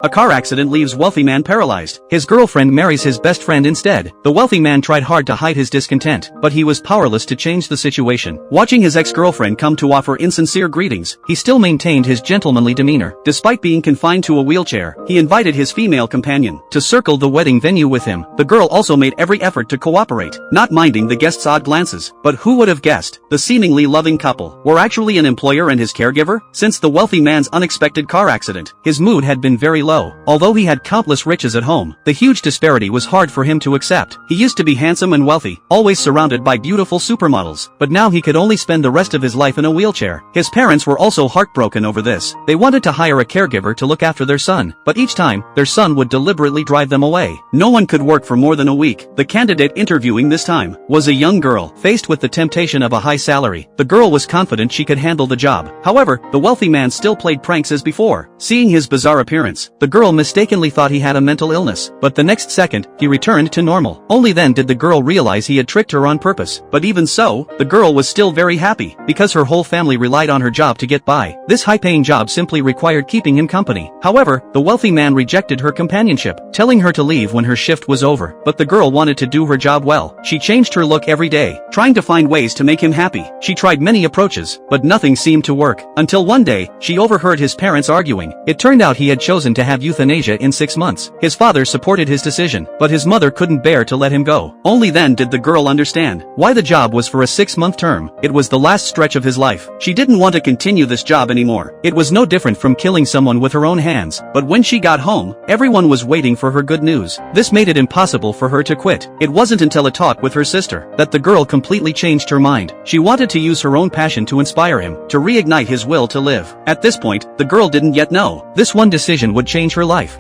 A car accident leaves wealthy man paralyzed. His girlfriend marries his best friend instead. The wealthy man tried hard to hide his discontent, but he was powerless to change the situation. Watching his ex-girlfriend come to offer insincere greetings, he still maintained his gentlemanly demeanor. Despite being confined to a wheelchair, he invited his female companion to circle the wedding venue with him. The girl also made every effort to cooperate, not minding the guests' odd glances. But who would have guessed? The seemingly loving couple were actually an employer and his caregiver? Since the wealthy man's unexpected car accident, his mood had been very low. Although he had countless riches at home, the huge disparity was hard for him to accept. He used to be handsome and wealthy, always surrounded by beautiful supermodels, but now he could only spend the rest of his life in a wheelchair. His parents were also heartbroken over this. They wanted to hire a caregiver to look after their son, but each time, their son would deliberately drive them away. No one could work for more than a week. The candidate interviewing this time was a young girl, faced with the temptation of a high salary. The girl was confident she could handle the job. However, the wealthy man still played pranks as before. Seeing his bizarre appearance, the girl mistakenly thought he had a mental illness, but the next second, he returned to normal. Only then did the girl realize he had tricked her on purpose. But even so, the girl was still very happy, because her whole family relied on her job to get by. This high-paying job simply required keeping him company. However, the wealthy man rejected her companionship, telling her to leave when her shift was over. But the girl wanted to do her job well. She changed her look every day, trying to find ways to make him happy. She tried many approaches, but nothing seemed to work. Until one day, she overheard his parents arguing. It turned out he had chosen to have euthanasia in 6 months. His father supported his decision, but his mother couldn't bear to let him go. Only then did the girl understand why the job was for a 6-month term. It was the last stretch of his life. She didn't want to continue this job anymore. It was no different from killing someone with her own hands. But when she got home, everyone was waiting for her good news. This made it impossible for her to quit. It wasn't until a talk with her sister that the girl completely changed her mind. She wanted to use her own passion to inspire him, to reignite his will to live. At this point, the girl didn't yet know this one decision would change her life.